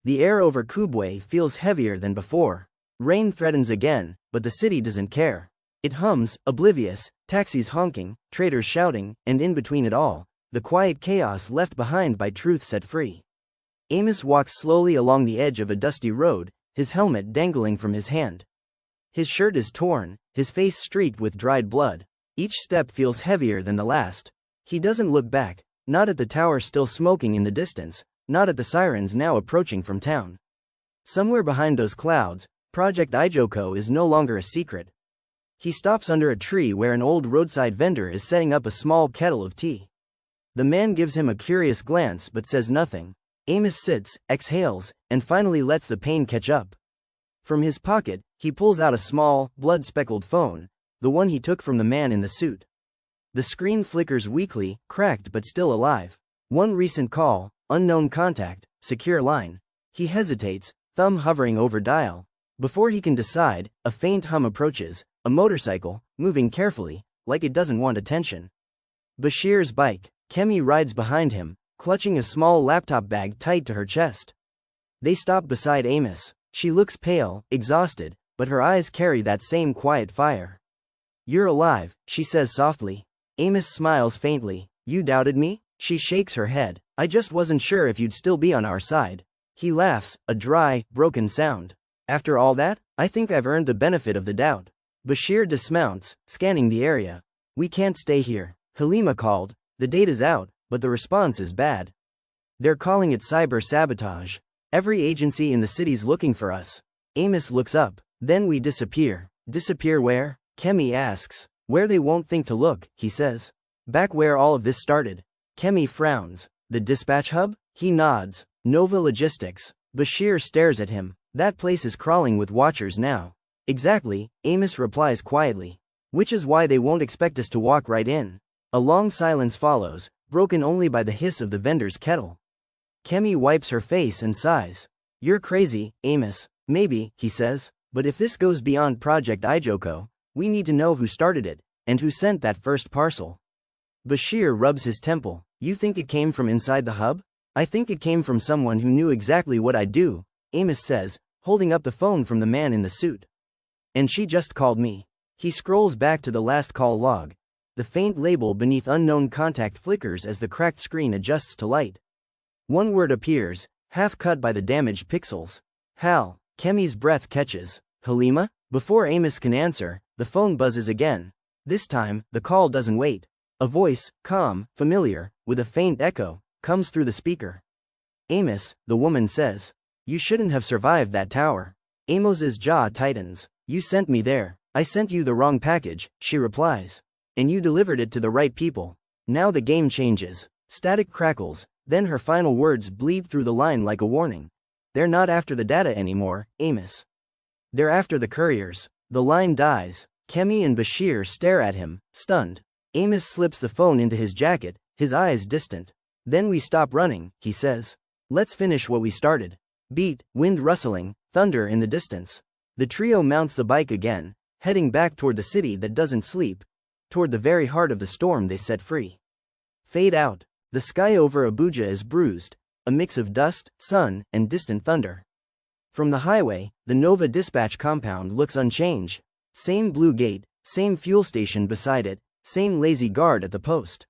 The air over Kubwe feels heavier than before. Rain threatens again, but the city doesn't care. It hums, oblivious, taxis honking, traders shouting, and in between it all, the quiet chaos left behind by truth set free. Amos walks slowly along the edge of a dusty road, his helmet dangling from his hand. His shirt is torn, his face streaked with dried blood. Each step feels heavier than the last. He doesn't look back, not at the tower still smoking in the distance, not at the sirens now approaching from town. Somewhere behind those clouds, Project Ijoko is no longer a secret. He stops under a tree where an old roadside vendor is setting up a small kettle of tea. The man gives him a curious glance but says nothing. Amos sits, exhales, and finally lets the pain catch up. From his pocket, he pulls out a small, blood-speckled phone, the one he took from the man in the suit. The screen flickers weakly, cracked but still alive. One recent call, unknown contact, secure line. He hesitates, thumb hovering over dial. Before he can decide, a faint hum approaches, a motorcycle, moving carefully, like it doesn't want attention. Bashir's bike. Kemi rides behind him, clutching a small laptop bag tight to her chest. They stop beside Amos. She looks pale, exhausted, but her eyes carry that same quiet fire. "You're alive," she says softly. Amos smiles faintly. "You doubted me?" She shakes her head. "I just wasn't sure if you'd still be on our side." He laughs, a dry, broken sound. "After all that, I think I've earned the benefit of the doubt." Bashir dismounts, scanning the area. "We can't stay here," Halima called. "The data's out, but the response is bad. They're calling it cyber sabotage. Every agency in the city's looking for us." Amos looks up. "Then we disappear." "Disappear where?" Kemi asks. "Where they won't think to look," he says. "Back where all of this started." Kemi frowns. "The dispatch hub?" He nods. "Nova Logistics." Bashir stares at him. "That place is crawling with watchers now." "Exactly," Amos replies quietly. "Which is why they won't expect us to walk right in." A long silence follows, broken only by the hiss of the vendor's kettle. Kemi wipes her face and sighs. "You're crazy, Amos." "Maybe," he says, "but if this goes beyond Project Ijoko, we need to know who started it, and who sent that first parcel." Bashir rubs his temple. "You think it came from inside the hub?" "I think it came from someone who knew exactly what I'd do," Amos says, holding up the phone from the man in the suit. "And she just called me." He scrolls back to the last call log. The faint label beneath unknown contact flickers as the cracked screen adjusts to light. One word appears, half cut by the damaged pixels. "Hal." Kemi's breath catches. "Halima?" Before Amos can answer, the phone buzzes again. This time, the call doesn't wait. A voice, calm, familiar, with a faint echo, comes through the speaker. "Amos," the woman says. "You shouldn't have survived that tower." Amos's jaw tightens. "You sent me there." "I sent you the wrong package," she replies. "And you delivered it to the right people." Now the game changes. Static crackles, then her final words bleed through the line like a warning. "They're not after the data anymore, Amos. They're after the couriers." The line dies. Kemi and Bashir stare at him, stunned. Amos slips the phone into his jacket, his eyes distant. "Then we stop running," he says. "Let's finish what we started." Beat, wind rustling, thunder in the distance. The trio mounts the bike again, heading back toward the city that doesn't sleep, toward the very heart of the storm they set free. Fade out. The sky over Abuja is bruised, a mix of dust, sun, and distant thunder. From the highway, the Nova dispatch compound looks unchanged. Same blue gate, same fuel station beside it, same lazy guard at the post.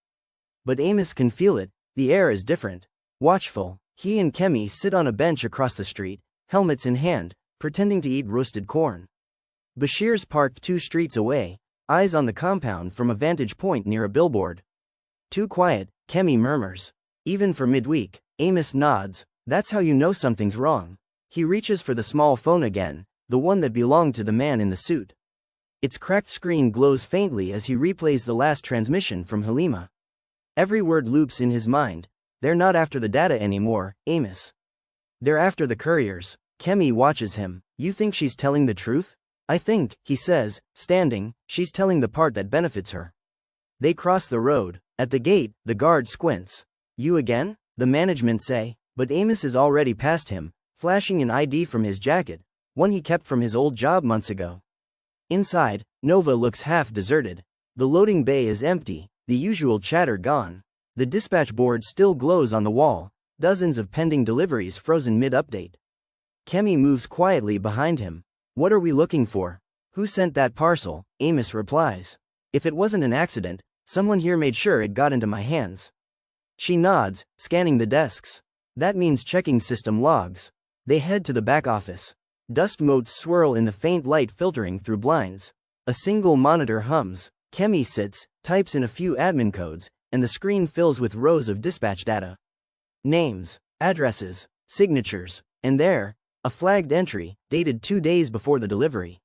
But Amos can feel it, the air is different. Watchful, he and Kemi sit on a bench across the street, helmets in hand, pretending to eat roasted corn. Bashir's parked 2 streets away, eyes on the compound from a vantage point near a billboard. "Too quiet," Kemi murmurs. "Even for midweek." Amos nods. "That's how you know something's wrong." He reaches for the small phone again, the one that belonged to the man in the suit. Its cracked screen glows faintly as he replays the last transmission from Halima. Every word loops in his mind. "They're not after the data anymore, Amos. They're after the couriers." Kemi watches him. "You think she's telling the truth?" "I think," he says, standing, "she's telling the part that benefits her." They cross the road. At the gate, the guard squints. "You again?" the management say, but Amos is already past him, flashing an ID from his jacket, one he kept from his old job months ago. Inside, Nova looks half deserted. The loading bay is empty, the usual chatter gone. The dispatch board still glows on the wall, dozens of pending deliveries frozen mid-update. Kemi moves quietly behind him. What are we looking for? Who sent that parcel? Amos replies. If it wasn't an accident, someone here made sure it got into my hands. She nods, scanning the desks. That means checking system logs. They head to the back office. Dust motes swirl in the faint light filtering through blinds. A single monitor hums. Kemi sits, types in a few admin codes, and the screen fills with rows of dispatch data. Names, addresses, signatures, and there, a flagged entry, dated 2 days before the delivery.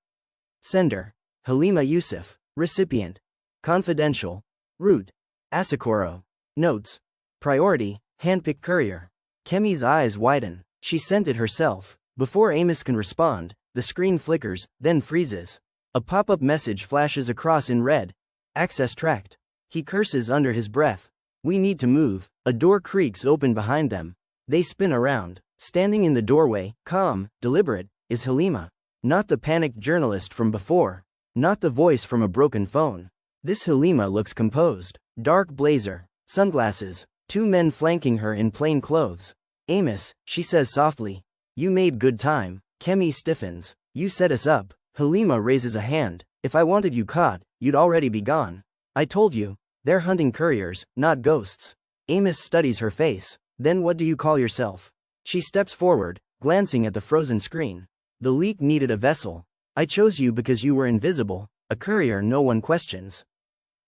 Sender, Halima Yusuf. Recipient, confidential. Route, Asakoro. Notes, priority, handpicked courier. Kemi's eyes widen. She sent it herself. Before Amos can respond, the screen flickers, then freezes. A pop-up message flashes across in red. Access tracked. He curses under his breath. We need to move. A door creaks open behind them. They spin around. Standing in the doorway, calm, deliberate, is Halima. Not the panicked journalist from before. Not the voice from a broken phone. This Halima looks composed. Dark blazer, sunglasses, 2 men flanking her in plain clothes. Amos, she says softly. You made good time. Kemi stiffens. You set us up. Halima raises a hand. If I wanted you caught, you'd already be gone. I told you. They're hunting couriers, not ghosts. Amos studies her face. Then what do you call yourself? She steps forward, glancing at the frozen screen. The leak needed a vessel. I chose you because you were invisible, a courier no one questions.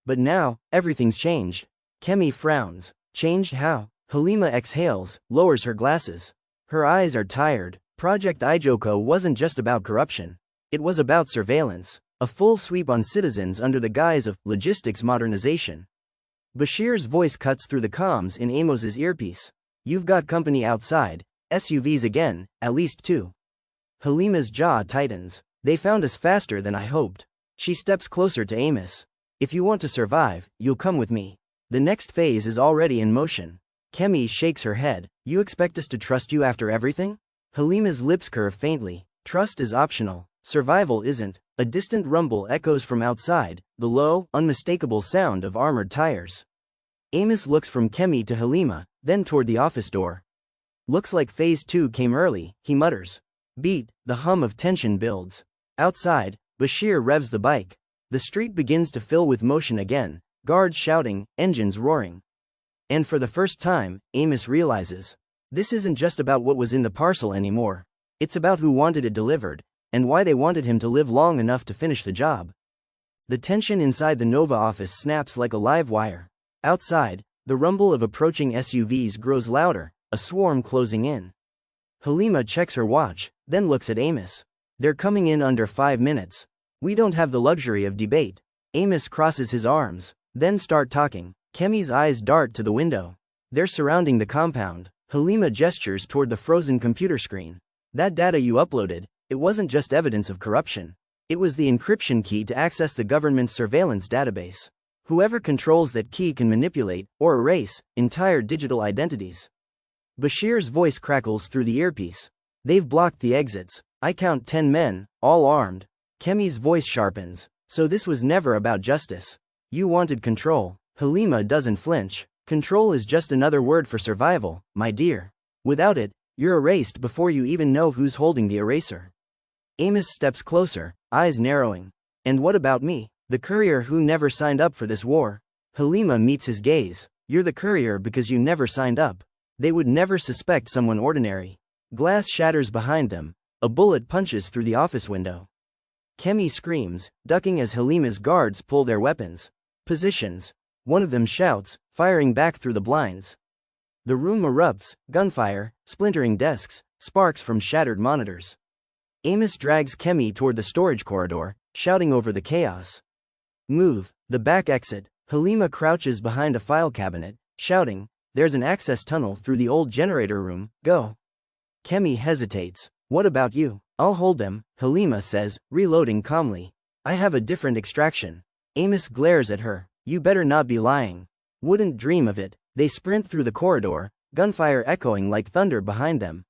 But now, everything's changed. Kemi frowns. Changed how? Halima exhales, lowers her glasses. Her eyes are tired. Project Ijoko wasn't just about corruption. It was about surveillance. A full sweep on citizens under the guise of logistics modernization. Bashir's voice cuts through the comms in Amos's earpiece. You've got company outside, SUVs again, at least 2. Halima's jaw tightens. They found us faster than I hoped. She steps closer to Amos. If you want to survive, you'll come with me. The next phase is already in motion. Kemi shakes her head. You expect us to trust you after everything? Halima's lips curve faintly. Trust is optional. Survival isn't. A distant rumble echoes from outside, the low, unmistakable sound of armored tires. Amos looks from Kemi to Halima, then toward the office door. Looks like phase 2 came early, he mutters. Beat, the hum of tension builds. Outside, Bashir revs the bike. The street begins to fill with motion again, guards shouting, engines roaring. And for the first time, Amos realizes. This isn't just about what was in the parcel anymore. It's about who wanted it delivered, and why they wanted him to live long enough to finish the job. The tension inside the Nova office snaps like a live wire. Outside, the rumble of approaching SUVs grows louder, a swarm closing in. Halima checks her watch, then looks at Amos. They're coming in under 5 minutes. We don't have the luxury of debate. Amos crosses his arms, then start talking. Kemi's eyes dart to the window. They're surrounding the compound. Halima gestures toward the frozen computer screen. That data you uploaded, it wasn't just evidence of corruption. It was the encryption key to access the government's surveillance database. Whoever controls that key can manipulate, or erase, entire digital identities. Bashir's voice crackles through the earpiece. They've blocked the exits. I count 10 men, all armed. Kemi's voice sharpens. So this was never about justice. You wanted control. Halima doesn't flinch. Control is just another word for survival, my dear. Without it, you're erased before you even know who's holding the eraser. Amos steps closer, eyes narrowing. And what about me, the courier who never signed up for this war? Halima meets his gaze. You're the courier because you never signed up. They would never suspect someone ordinary. Glass shatters behind them. A bullet punches through the office window. Kemi screams, ducking as Halima's guards pull their weapons. Positions. One of them shouts, firing back through the blinds. The room erupts, gunfire, splintering desks, sparks from shattered monitors. Amos drags Kemi toward the storage corridor, shouting over the chaos. Move, the back exit. Halima crouches behind a file cabinet, shouting, there's an access tunnel through the old generator room, go. Kemi hesitates. What about you? I'll hold them, Halima says, reloading calmly. I have a different extraction. Amos glares at her. You better not be lying. Wouldn't dream of it. They sprint through the corridor, gunfire echoing like thunder behind them.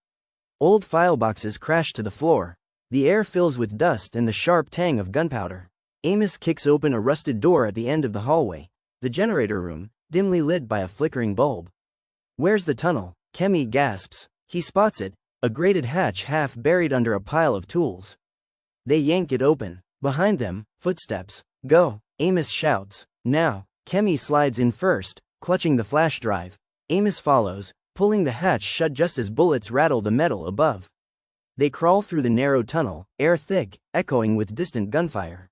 Old file boxes crash to the floor. The air fills with dust and the sharp tang of gunpowder. Amos kicks open a rusted door at the end of the hallway. The generator room, dimly lit by a flickering bulb. Where's the tunnel? Kemi gasps. He spots it, a grated hatch half buried under a pile of tools. They yank it open. Behind them, footsteps. Go, Amos shouts. Now, Kemi slides in first, clutching the flash drive. Amos follows, pulling the hatch shut just as bullets rattle the metal above. They crawl through the narrow tunnel, air thick, echoing with distant gunfire.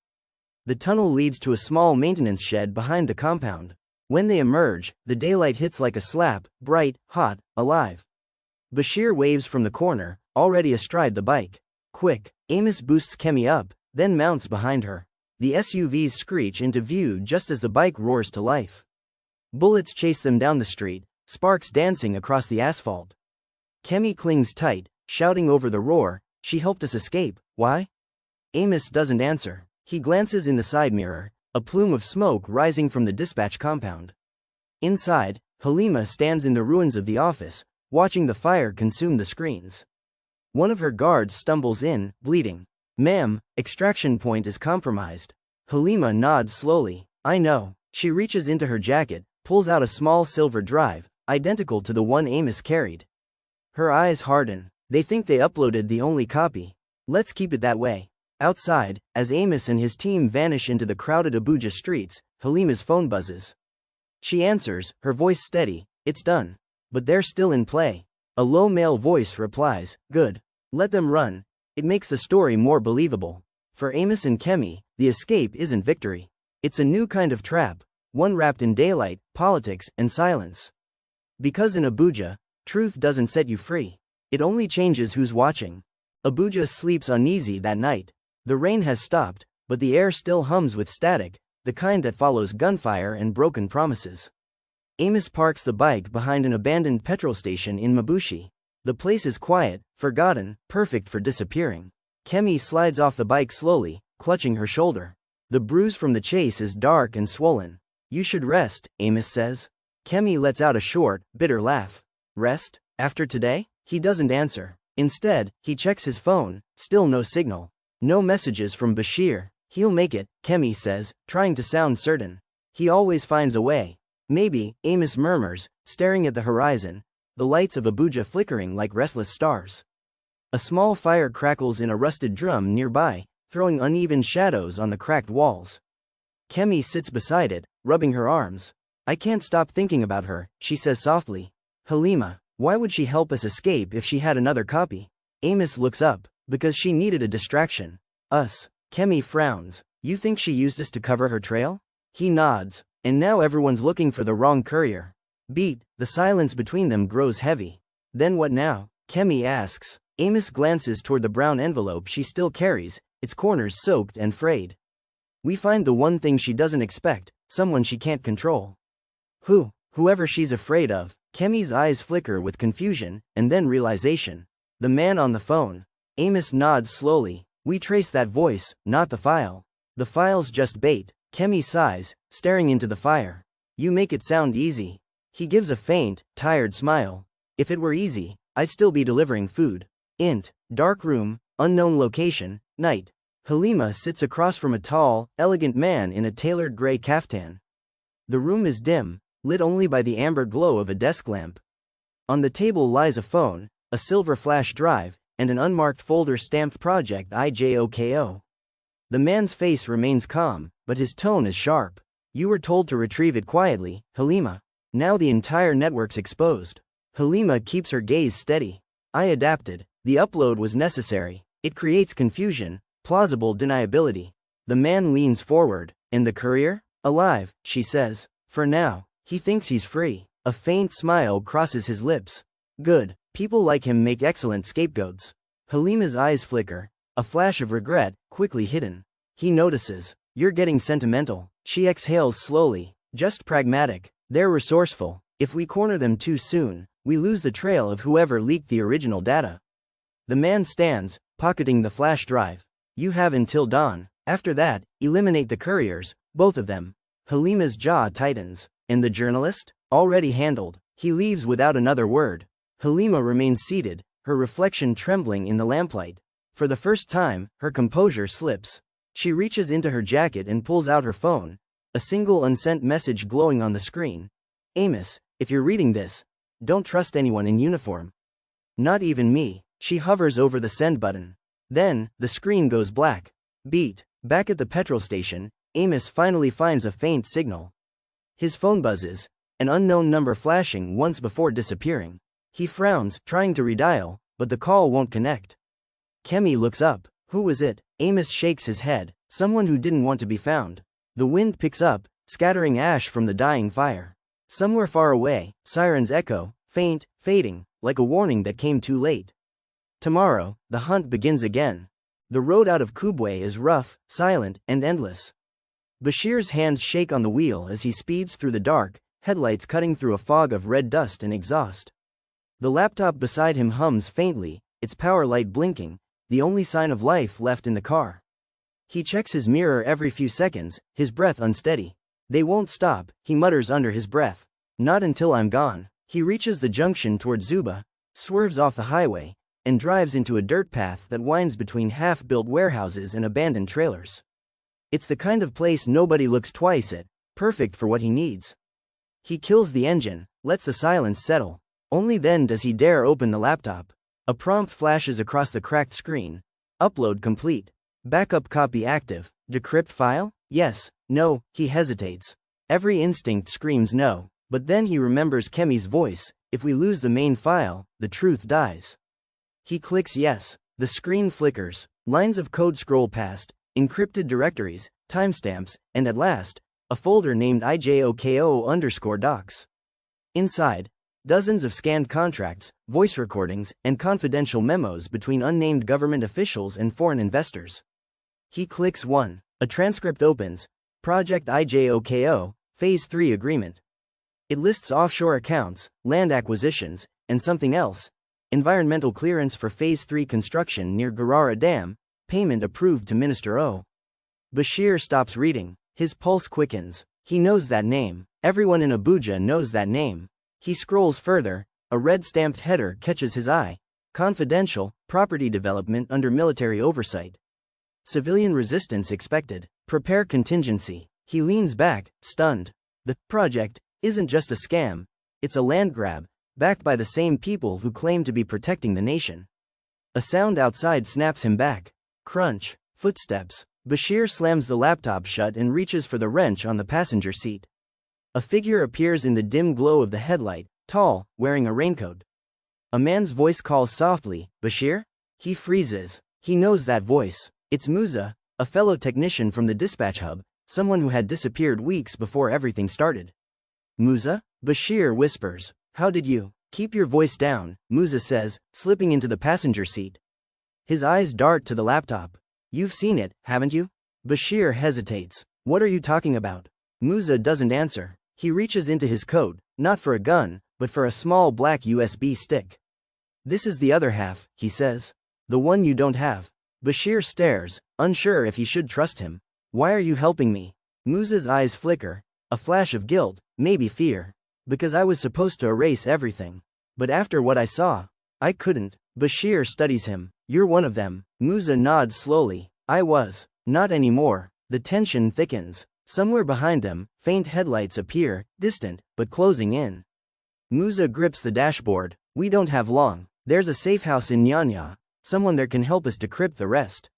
The tunnel leads to a small maintenance shed behind the compound. When they emerge, the daylight hits like a slap, bright, hot, alive. Bashir waves from the corner, already astride the bike. Quick, Amos boosts Kemi up, then mounts behind her. The SUVs screech into view just as the bike roars to life. Bullets chase them down the street, sparks dancing across the asphalt. Kemi clings tight, shouting over the roar, "She helped us escape, why?" Amos doesn't answer. He glances in the side mirror, a plume of smoke rising from the dispatch compound. Inside, Halima stands in the ruins of the office, watching the fire consume the screens. One of her guards stumbles in, bleeding. "Ma'am, extraction point is compromised." Halima nods slowly. "I know." She reaches into her jacket, pulls out a small silver drive, identical to the one Amos carried. Her eyes harden. They think they uploaded the only copy. Let's keep it that way. Outside, as Amos and his team vanish into the crowded Abuja streets, Halima's phone buzzes. She answers, her voice steady. "It's done. But they're still in play." A low male voice replies, "Good. Let them run. It makes the story more believable." For Amos and Kemi, the escape isn't victory. It's a new kind of trap, one wrapped in daylight, politics, and silence. Because in Abuja, truth doesn't set you free. It only changes who's watching. Abuja sleeps uneasy that night. The rain has stopped, but the air still hums with static, the kind that follows gunfire and broken promises. Amos parks the bike behind an abandoned petrol station in Mabushi. The place is quiet, forgotten, perfect for disappearing. Kemi slides off the bike slowly, clutching her shoulder. The bruise from the chase is dark and swollen. "You should rest," Amos says. Kemi lets out a short, bitter laugh. "Rest? After today?" He doesn't answer. Instead, he checks his phone, still no signal. No messages from Bashir. "He'll make it," Kemi says, trying to sound certain. "He always finds a way." "Maybe," Amos murmurs, staring at the horizon, the lights of Abuja flickering like restless stars. A small fire crackles in a rusted drum nearby, throwing uneven shadows on the cracked walls. Kemi sits beside it, rubbing her arms. "I can't stop thinking about her," she says softly. "Halima, why would she help us escape if she had another copy?" Amos looks up. "Because she needed a distraction." "Us?" Kemi frowns. "You think she used us to cover her trail?" He nods. "And now everyone's looking for the wrong courier." Beat, the silence between them grows heavy. "Then what now?" Kemi asks. Amos glances toward the brown envelope she still carries, its corners soaked and frayed. "We find the one thing she doesn't expect, someone she can't control." Whoever she's afraid of." Kemi's eyes flicker with confusion, and then realization. "The man on the phone." Amos nods slowly. "We trace that voice, not the file. The file's just bait." Kemi sighs, staring into the fire. "You make it sound easy." He gives a faint, tired smile. "If it were easy, I'd still be delivering food." Dark room, unknown location, night. Halima sits across from a tall, elegant man in a tailored gray kaftan. The room is dim, lit only by the amber glow of a desk lamp. On the table lies a phone, a silver flash drive, and an unmarked folder stamped Project IJOKO. The man's face remains calm, but his tone is sharp. "You were told to retrieve it quietly, Halima. Now the entire network's exposed." Halima keeps her gaze steady. "I adapted. The upload was necessary. It creates confusion, plausible deniability." The man leans forward. "And the courier?" "Alive," she says. "For now. He thinks he's free." A faint smile crosses his lips. "Good. People like him make excellent scapegoats." Halima's eyes flicker, a flash of regret, quickly hidden. He notices. "You're getting sentimental." She exhales slowly. "Just pragmatic. They're resourceful. If we corner them too soon, we lose the trail of whoever leaked the original data." The man stands, pocketing the flash drive. "You have until dawn. After that, eliminate the couriers, both of them." Halima's jaw tightens. "And the journalist?" "Already handled." He leaves without another word. Halima remains seated, her reflection trembling in the lamplight. For the first time, her composure slips. She reaches into her jacket and pulls out her phone, a single unsent message glowing on the screen. "Amos, if you're reading this, don't trust anyone in uniform. Not even me." She hovers over the send button. Then, the screen goes black. Beat. Back at the petrol station, Amos finally finds a faint signal. His phone buzzes, an unknown number flashing once before disappearing. He frowns, trying to redial, but the call won't connect. Kemi looks up. Who was it? Amos shakes his head. Someone who didn't want to be found. The wind picks up, scattering ash from the dying fire. Somewhere far away, sirens echo, faint, fading, like a warning that came too late. Tomorrow, the hunt begins again. The road out of Kubwe is rough, silent, and endless. Bashir's hands shake on the wheel as he speeds through the dark, headlights cutting through a fog of red dust and exhaust. The laptop beside him hums faintly, its power light blinking, the only sign of life left in the car. He checks his mirror every few seconds, his breath unsteady. They won't stop, he mutters under his breath. Not until I'm gone. He reaches the junction toward Zuba, swerves off the highway, and drives into a dirt path that winds between half-built warehouses and abandoned trailers. It's the kind of place nobody looks twice at, perfect for what he needs. He kills the engine, lets the silence settle. Only then does he dare open the laptop. A prompt flashes across the cracked screen. Upload complete. Backup copy active. Decrypt file? Yes. No. He hesitates. Every instinct screams no, but then he remembers Kemi's voice. If we lose the main file, the truth dies. He clicks yes. The screen flickers. Lines of code scroll past, encrypted directories, timestamps, and at last, a folder named IJOKO_docs. Inside, dozens of scanned contracts, voice recordings, and confidential memos between unnamed government officials and foreign investors. He clicks 1. A transcript opens. Project IJOKO, Phase 3 Agreement. It lists offshore accounts, land acquisitions, and something else. Environmental clearance for Phase 3 construction near Garara Dam, payment approved to Minister O. Bashir stops reading. His pulse quickens. He knows that name. Everyone in Abuja knows that name. He scrolls further. A red-stamped header catches his eye. Confidential, property development under military oversight. Civilian resistance expected. Prepare contingency. He leans back, stunned. The project isn't just a scam. It's a land grab, backed by the same people who claim to be protecting the nation. A sound outside snaps him back. Crunch. Footsteps. Bashir slams the laptop shut and reaches for the wrench on the passenger seat. A figure appears in the dim glow of the headlight, tall, wearing a raincoat. A man's voice calls softly, "Bashir?" He freezes. He knows that voice. It's Musa, a fellow technician from the dispatch hub, someone who had disappeared weeks before everything started. "Musa?" Bashir whispers. "How did you?" "Keep your voice down," Musa says, slipping into the passenger seat. His eyes dart to the laptop. "You've seen it, haven't you?" Bashir hesitates. "What are you talking about?" Musa doesn't answer. He reaches into his coat, not for a gun, but for a small black USB stick. "This is the other half," he says. "The one you don't have." Bashir stares, unsure if he should trust him. "Why are you helping me?" Musa's eyes flicker. A flash of guilt, maybe fear. "Because I was supposed to erase everything. But after what I saw, I couldn't." Bashir studies him. "You're one of them." Musa nods slowly. "I was. Not anymore." The tension thickens. Somewhere behind them, faint headlights appear, distant, but closing in. Musa grips the dashboard. "We don't have long. There's a safe house in Nyanya. Someone there can help us decrypt the rest."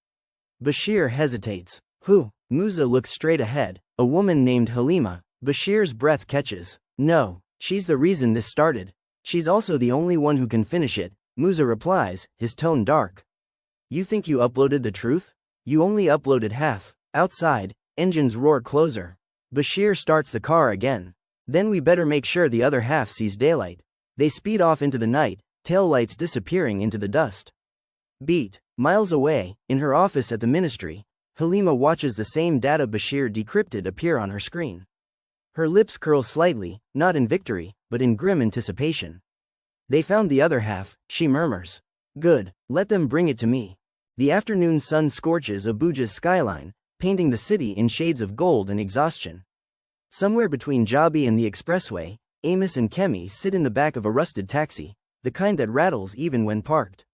Bashir hesitates. "Who?" Musa looks straight ahead. "A woman named Halima." Bashir's breath catches. "No. She's the reason this started. She's also the only one who can finish it," Musa replies, his tone dark. "You think you uploaded the truth? You only uploaded half." Outside, engines roar closer. Bashir starts the car again. "Then we better make sure the other half sees daylight." They speed off into the night, taillights disappearing into the dust. Beat. Miles away, in her office at the ministry, Halima watches the same data Bashir decrypted appear on her screen. Her lips curl slightly, not in victory, but in grim anticipation. "They found the other half," she murmurs. "Good. Let them bring it to me." The afternoon sun scorches Abuja's skyline, painting the city in shades of gold and exhaustion. Somewhere between Jabi and the expressway, Amos and Kemi sit in the back of a rusted taxi, the kind that rattles even when parked.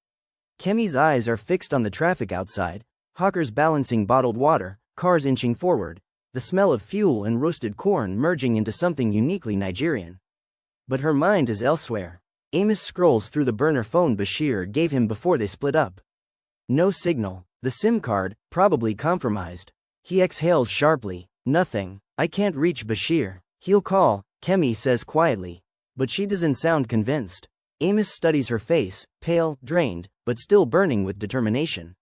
Kemi's eyes are fixed on the traffic outside, hawkers balancing bottled water, cars inching forward, the smell of fuel and roasted corn merging into something uniquely Nigerian. But her mind is elsewhere. Amos scrolls through the burner phone Bashir gave him before they split up. No signal. The SIM card, probably compromised. He exhales sharply. Nothing. I can't reach Bashir. He'll call, Kemi says quietly. But she doesn't sound convinced. Amos studies her face, pale, drained, but still burning with determination.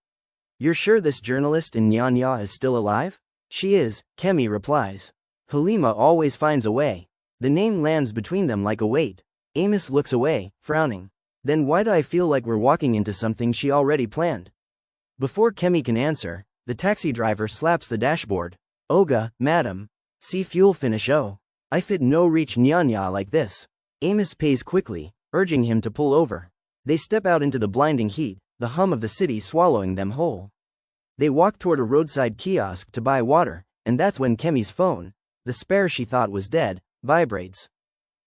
You're sure this journalist in Nyanya is still alive? She is, Kemi replies. Halima always finds a way. The name lands between them like a weight. Amos looks away, frowning. Then why do I feel like we're walking into something she already planned? Before Kemi can answer, the taxi driver slaps the dashboard. Oga, madam. See fuel finish. Oh. I fit no reach Nyanya like this. Amos pays quickly, urging him to pull over. They step out into the blinding heat, the hum of the city swallowing them whole. They walk toward a roadside kiosk to buy water, and that's when Kemi's phone, the spare she thought was dead, vibrates.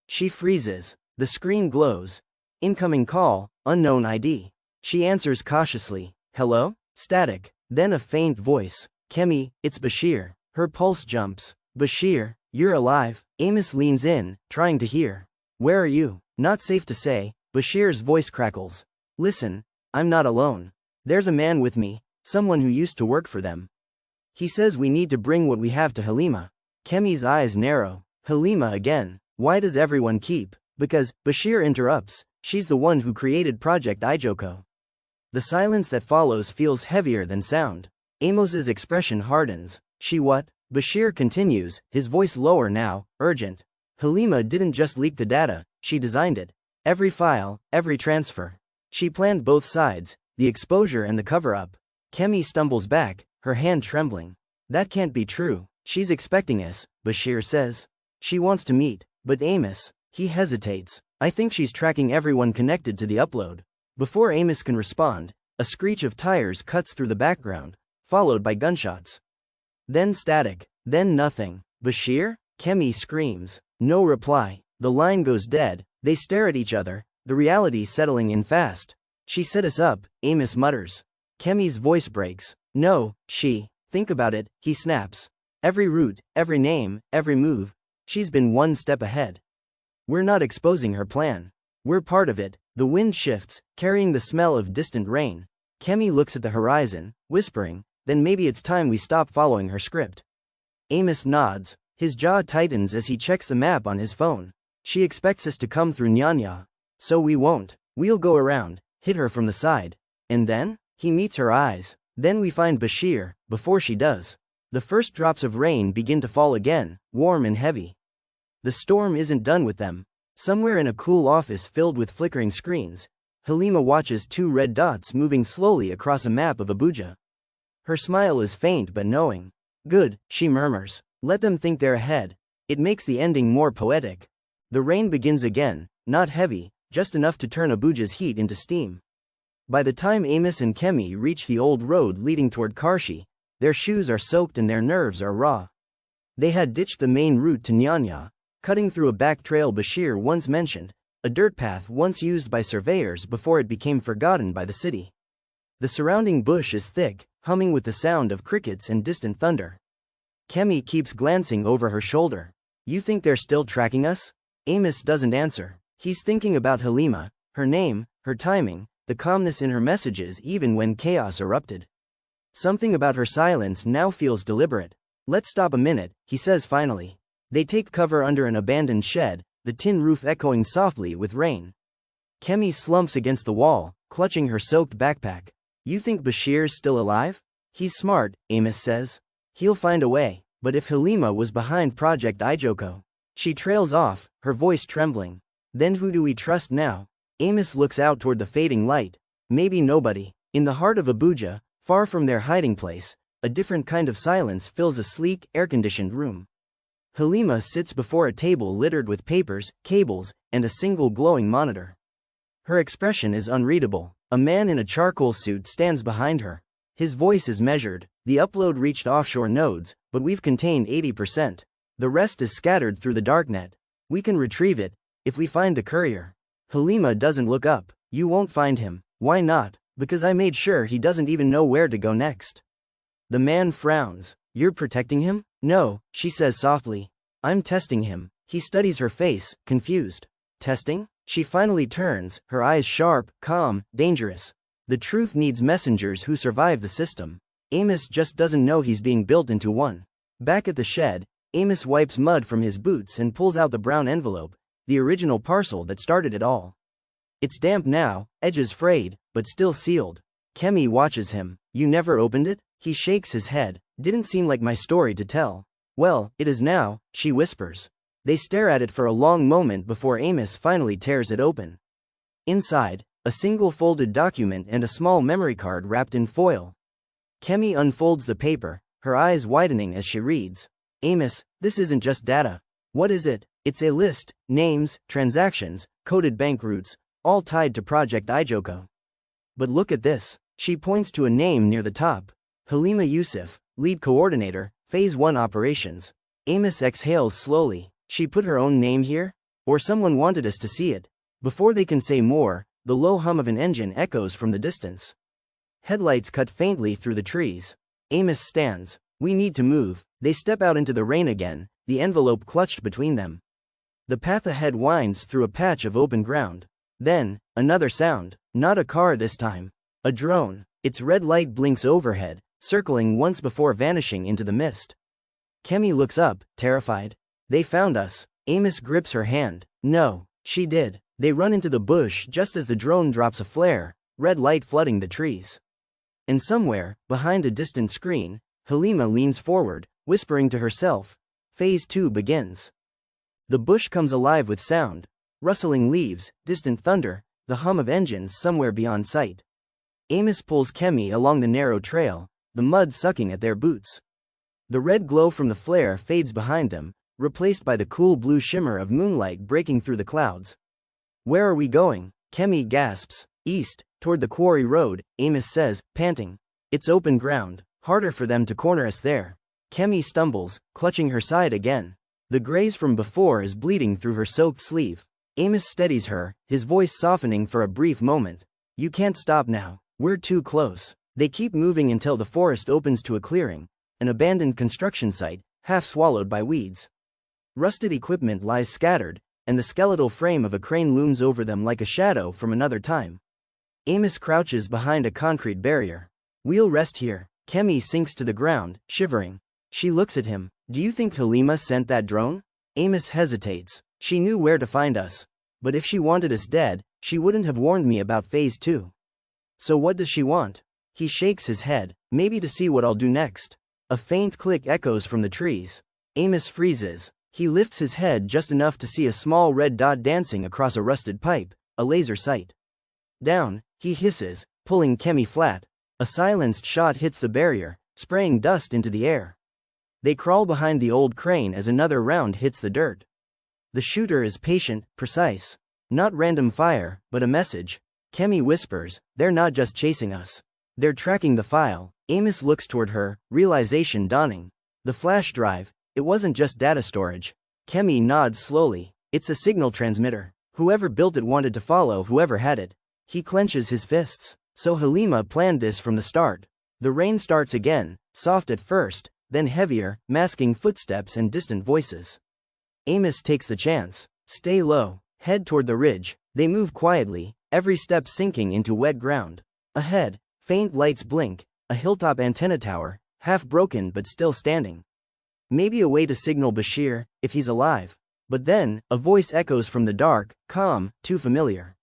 She freezes. The screen glows. Incoming call, unknown ID. She answers cautiously. Hello? Static. Then a faint voice. Kemi, it's Bashir. Her pulse jumps. Bashir, you're alive. Amos leans in, trying to hear. Where are you? Not safe to say. Bashir's voice crackles. Listen, I'm not alone. There's a man with me, someone who used to work for them. He says we need to bring what we have to Halima. Kemi's eyes narrow. Halima again. Why does everyone keep? Because, Bashir interrupts, she's the one who created Project Ijoko. The silence that follows feels heavier than sound. Amos's expression hardens. She what? Bashir continues, his voice lower now, urgent. Halima didn't just leak the data, she designed it. Every file, every transfer. She planned both sides, the exposure and the cover-up. Kemi stumbles back, her hand trembling. That can't be true. She's expecting us, Bashir says. She wants to meet, but Amos. He hesitates. I think she's tracking everyone connected to the upload. Before Amos can respond, a screech of tires cuts through the background, followed by gunshots. Then static. Then nothing. Bashir? Kemi screams. No reply. The line goes dead. They stare at each other, the reality settling in fast. She set us up, Amos mutters. Kemi's voice breaks. No, she. Think about it, he snaps. Every route, every name, every move. She's been one step ahead. We're not exposing her plan. We're part of it. The wind shifts, carrying the smell of distant rain. Kemi looks at the horizon, whispering, then maybe it's time we stop following her script. Amos nods. His jaw tightens as he checks the map on his phone. She expects us to come through Nyanya. So we won't. We'll go around, hit her from the side. And then? He meets her eyes. Then we find Bashir, before she does. The first drops of rain begin to fall again, warm and heavy. The storm isn't done with them. Somewhere in a cool office filled with flickering screens, Halima watches two red dots moving slowly across a map of Abuja. Her smile is faint but knowing. Good, she murmurs. Let them think they're ahead. It makes the ending more poetic. The rain begins again, not heavy, just enough to turn Abuja's heat into steam. By the time Amos and Kemi reach the old road leading toward Karshi, their shoes are soaked and their nerves are raw. They had ditched the main route to Nyanya, cutting through a back trail Bashir once mentioned, a dirt path once used by surveyors before it became forgotten by the city. The surrounding bush is thick, humming with the sound of crickets and distant thunder. Kemi keeps glancing over her shoulder. You think they're still tracking us? Amos doesn't answer. He's thinking about Halima, her name, her timing, the calmness in her messages even when chaos erupted. Something about her silence now feels deliberate. Let's stop a minute, he says finally. They take cover under an abandoned shed, the tin roof echoing softly with rain. Kemi slumps against the wall, clutching her soaked backpack. You think Bashir's still alive? He's smart, Amos says. He'll find a way. But if Halima was behind Project Ijoko? She trails off, her voice trembling. Then who do we trust now? Amos looks out toward the fading light. Maybe nobody. In the heart of Abuja, far from their hiding place, a different kind of silence fills a sleek, air-conditioned room. Halima sits before a table littered with papers, cables, and a single glowing monitor. Her expression is unreadable. A man in a charcoal suit stands behind her. His voice is measured. The upload reached offshore nodes, but we've contained 80%. The rest is scattered through the darknet. We can retrieve it, if we find the courier. Halima doesn't look up. You won't find him. Why not? Because I made sure he doesn't even know where to go next. The man frowns. You're protecting him? No, she says softly. I'm testing him. He studies her face, confused. Testing? She finally turns, her eyes sharp, calm, dangerous. The truth needs messengers who survive the system. Amos just doesn't know he's being built into one. Back at the shed, Amos wipes mud from his boots and pulls out the brown envelope, the original parcel that started it all. It's damp now, edges frayed, but still sealed. Kemi watches him. You never opened it? He shakes his head. Didn't seem like my story to tell. Well, it is now, she whispers. They stare at it for a long moment before Amos finally tears it open. Inside, a single folded document and a small memory card wrapped in foil. Kemi unfolds the paper, her eyes widening as she reads. Amos, this isn't just data. What is it? It's a list, names, transactions, coded bank routes, all tied to Project Ijoko. But look at this. She points to a name near the top. Halima Yusuf, lead coordinator, Phase 1 operations. Amos exhales slowly. She put her own name here? Or someone wanted us to see it? Before they can say more, the low hum of an engine echoes from the distance. Headlights cut faintly through the trees. Amos stands. We need to move. They step out into the rain again, the envelope clutched between them. The path ahead winds through a patch of open ground. Then, another sound. Not a car this time. A drone. Its red light blinks overhead, circling once before vanishing into the mist. Kemi looks up, terrified. They found us. Amos grips her hand. No, she did. They run into the bush just as the drone drops a flare, red light flooding the trees. And somewhere, behind a distant screen, Halima leans forward, whispering to herself. Phase 2 begins. The bush comes alive with sound. Rustling leaves, distant thunder, the hum of engines somewhere beyond sight. Amos pulls Kemi along the narrow trail, the mud sucking at their boots. The red glow from the flare fades behind them, replaced by the cool blue shimmer of moonlight breaking through the clouds. Where are we going? Kemi gasps. East, toward the quarry road, Amos says, panting. It's open ground, harder for them to corner us there. Kemi stumbles, clutching her side again. The graze from before is bleeding through her soaked sleeve. Amos steadies her, his voice softening for a brief moment. You can't stop now. We're too close. They keep moving until the forest opens to a clearing, an abandoned construction site, half swallowed by weeds. Rusted equipment lies scattered, and the skeletal frame of a crane looms over them like a shadow from another time. Amos crouches behind a concrete barrier. We'll rest here. Kemi sinks to the ground, shivering. She looks at him. Do you think Halima sent that drone? Amos hesitates. She knew where to find us. But if she wanted us dead, she wouldn't have warned me about Phase 2. So what does she want? He shakes his head. Maybe to see what I'll do next. A faint click echoes from the trees. Amos freezes. He lifts his head just enough to see a small red dot dancing across a rusted pipe, a laser sight. Down, he hisses, pulling Kemi flat. A silenced shot hits the barrier, spraying dust into the air. They crawl behind the old crane as another round hits the dirt. The shooter is patient, precise. Not random fire, but a message. Kemi whispers, they're not just chasing us. They're tracking the file. Amos looks toward her, realization dawning. The flash drive, it wasn't just data storage. Kemi nods slowly. It's a signal transmitter. Whoever built it wanted to follow whoever had it. He clenches his fists. So Halima planned this from the start. The rain starts again, soft at first, then heavier, masking footsteps and distant voices. Amos takes the chance. Stay low. Head toward the ridge. They move quietly, every step sinking into wet ground. Ahead, faint lights blink, a hilltop antenna tower, half broken but still standing. Maybe a way to signal Bashir, if he's alive. But then, a voice echoes from the dark, calm, too familiar.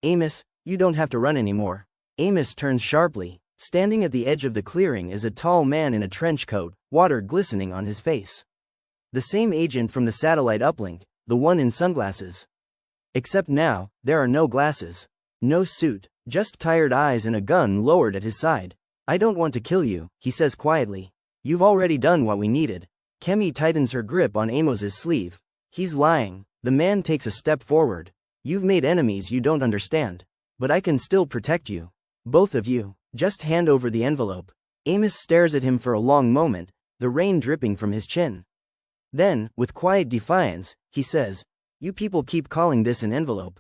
Amos, you don't have to run anymore. Amos turns sharply. Standing at the edge of the clearing is a tall man in a trench coat, water glistening on his face. The same agent from the satellite uplink, the one in sunglasses. Except now, there are no glasses. No suit, just tired eyes and a gun lowered at his side. I don't want to kill you, he says quietly. You've already done what we needed. Kemi tightens her grip on Amos's sleeve. He's lying. The man takes a step forward. You've made enemies you don't understand. But I can still protect you. Both of you. Just hand over the envelope. Amos stares at him for a long moment, the rain dripping from his chin. Then, with quiet defiance, he says, you people keep calling this an envelope.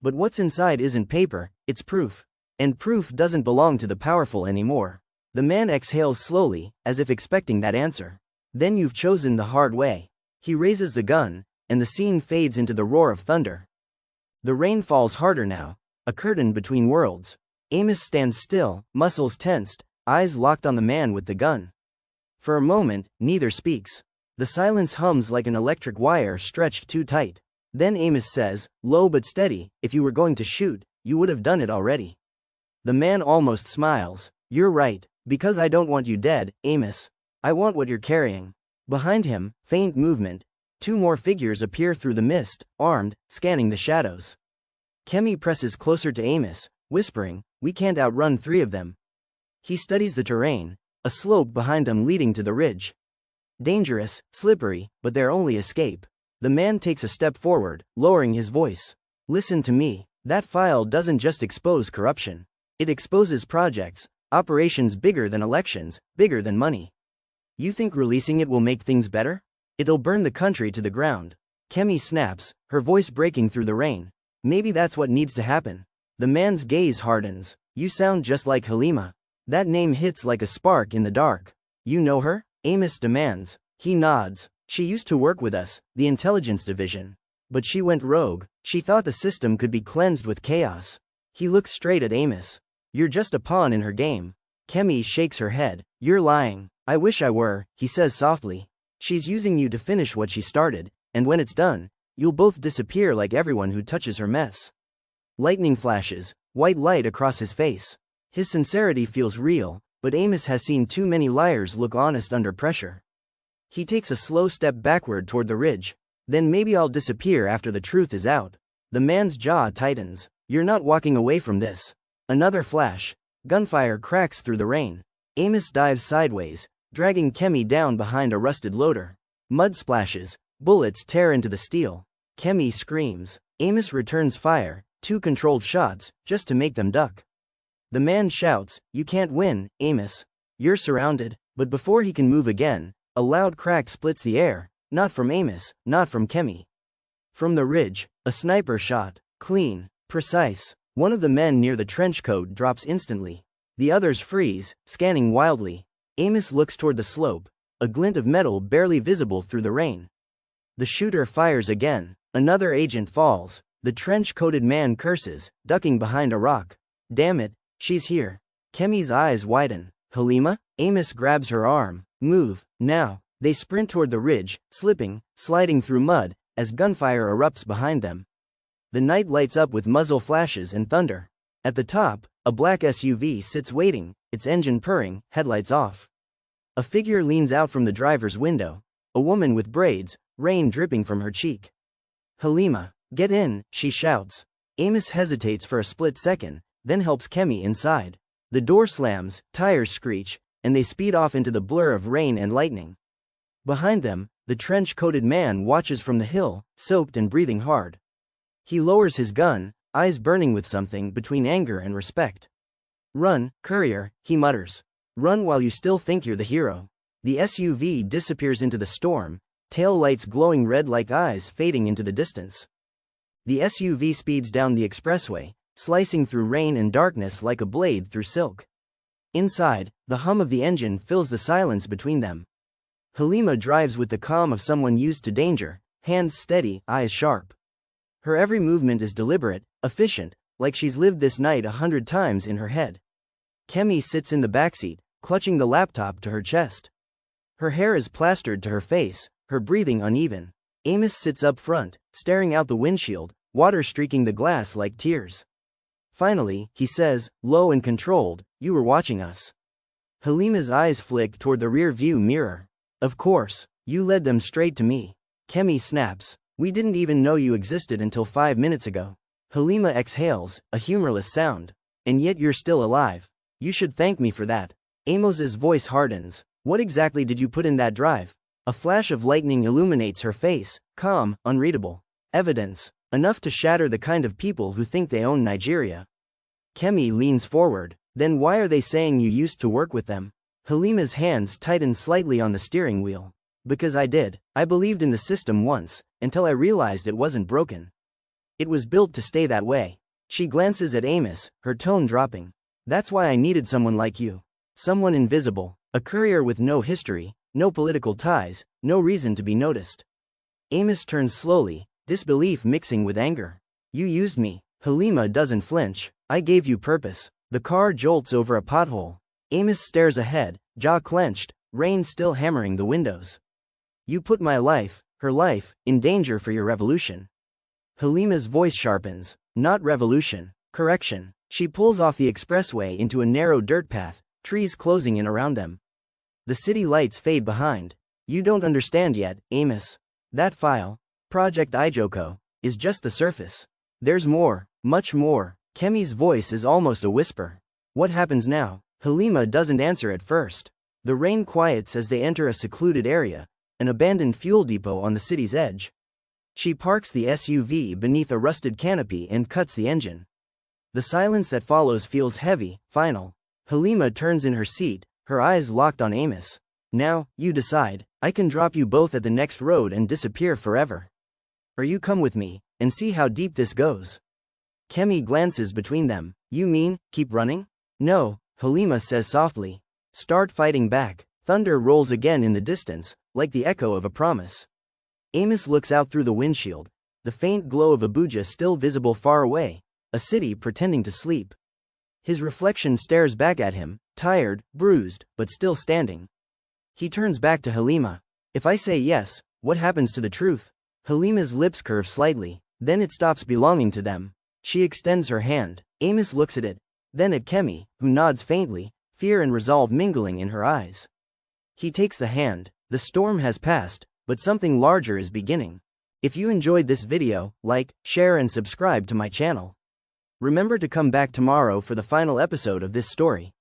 But what's inside isn't paper, it's proof. And proof doesn't belong to the powerful anymore. The man exhales slowly, as if expecting that answer. Then you've chosen the hard way. He raises the gun, and the scene fades into the roar of thunder. The rain falls harder now, a curtain between worlds. Amos stands still, muscles tensed, eyes locked on the man with the gun. For a moment, neither speaks. The silence hums like an electric wire stretched too tight. Then Amos says, low but steady, if you were going to shoot, you would have done it already. The man almost smiles. You're right, because I don't want you dead, Amos. I want what you're carrying. Behind him, faint movement. 2 more figures appear through the mist, armed, scanning the shadows. Kemi presses closer to Amos, whispering, we can't outrun 3 of them. He studies the terrain, a slope behind them leading to the ridge. Dangerous, slippery, but their only escape. The man takes a step forward, lowering his voice. Listen to me, that file doesn't just expose corruption. It exposes projects, operations bigger than elections, bigger than money. You think releasing it will make things better? It'll burn the country to the ground. Kemi snaps, her voice breaking through the rain. Maybe that's what needs to happen. The man's gaze hardens. You sound just like Halima. That name hits like a spark in the dark. You know her? Amos demands. He nods. She used to work with us, the intelligence division. But she went rogue. She thought the system could be cleansed with chaos. He looks straight at Amos. You're just a pawn in her game. Kemi shakes her head. You're lying. I wish I were, he says softly. She's using you to finish what she started, and when it's done, you'll both disappear like everyone who touches her mess. Lightning flashes, white light across his face. His sincerity feels real, but Amos has seen too many liars look honest under pressure. He takes a slow step backward toward the ridge. Then maybe I'll disappear after the truth is out. The man's jaw tightens. You're not walking away from this. Another flash. Gunfire cracks through the rain. Amos dives sideways, dragging Kemi down behind a rusted loader. Mud splashes. Bullets tear into the steel. Kemi screams. Amos returns fire, 2 controlled shots, just to make them duck. The man shouts, you can't win, Amos. You're surrounded. But before he can move again, a loud crack splits the air. Not from Amos, not from Kemi. From the ridge, a sniper shot. Clean, precise. One of the men near the trench coat drops instantly. The others freeze, scanning wildly. Amos looks toward the slope, a glint of metal barely visible through the rain. The shooter fires again. Another agent falls. The trench-coated man curses, ducking behind a rock. Damn it, she's here. Kemi's eyes widen. Halima? Amos grabs her arm. Move, now. They sprint toward the ridge, slipping, sliding through mud, as gunfire erupts behind them. The night lights up with muzzle flashes and thunder. At the top, a black SUV sits waiting, its engine purring, headlights off. A figure leans out from the driver's window. A woman with braids, rain dripping from her cheek. Halima, get in, she shouts. Amos hesitates for a split second, then helps Kemi inside. The door slams, tires screech, and they speed off into the blur of rain and lightning. Behind them, the trench-coated man watches from the hill, soaked and breathing hard. He lowers his gun, eyes burning with something between anger and respect. Run, courier, he mutters. Run while you still think you're the hero. The SUV disappears into the storm, tail lights glowing red like eyes fading into the distance. The SUV speeds down the expressway, slicing through rain and darkness like a blade through silk. Inside, the hum of the engine fills the silence between them. Halima drives with the calm of someone used to danger, hands steady, eyes sharp. Her every movement is deliberate, efficient, like she's lived this night 100 times in her head. Kemi sits in the backseat, clutching the laptop to her chest. Her hair is plastered to her face, her breathing uneven. Amos sits up front, staring out the windshield, water streaking the glass like tears. Finally, he says, low and controlled, you were watching us. Halima's eyes flick toward the rear-view mirror. Of course, you led them straight to me. Kemi snaps. We didn't even know you existed until 5 minutes ago. Halima exhales, a humorless sound. And yet you're still alive. You should thank me for that. Amos's voice hardens. What exactly did you put in that drive? A flash of lightning illuminates her face, calm, unreadable. Evidence. Enough to shatter the kind of people who think they own Nigeria. Kemi leans forward. Then why are they saying you used to work with them? Halima's hands tighten slightly on the steering wheel. Because I did. I believed in the system once, until I realized it wasn't broken. It was built to stay that way. She glances at Amos, her tone dropping. That's why I needed someone like you. Someone invisible, a courier with no history, no political ties, no reason to be noticed. Amos turns slowly, disbelief mixing with anger. You used me. Halima doesn't flinch. I gave you purpose. The car jolts over a pothole. Amos stares ahead, jaw clenched, rain still hammering the windows. You put my life, her life, in danger for your revolution. Halima's voice sharpens. Not revolution. Correction. She pulls off the expressway into a narrow dirt path, trees closing in around them. The city lights fade behind. You don't understand yet, Amos. That file, Project Ijoko, is just the surface. There's more, much more. Kemi's voice is almost a whisper. What happens now? Halima doesn't answer at first. The rain quiets as they enter a secluded area, an abandoned fuel depot on the city's edge. She parks the SUV beneath a rusted canopy and cuts the engine. The silence that follows feels heavy, final. Halima turns in her seat, her eyes locked on Amos. Now, you decide. I can drop you both at the next road and disappear forever. Or you come with me, and see how deep this goes. Kemi glances between them. You mean, keep running? No, Halima says softly. Start fighting back. Thunder rolls again in the distance, like the echo of a promise. Amos looks out through the windshield, the faint glow of Abuja still visible far away, a city pretending to sleep. His reflection stares back at him, tired, bruised, but still standing. He turns back to Halima. If I say yes, what happens to the truth? Halima's lips curve slightly, then it stops belonging to them. She extends her hand. Amos looks at it, then at Kemi, who nods faintly, fear and resolve mingling in her eyes. He takes the hand. The storm has passed, but something larger is beginning. If you enjoyed this video, like, share and subscribe to my channel. Remember to come back tomorrow for the final episode of this story.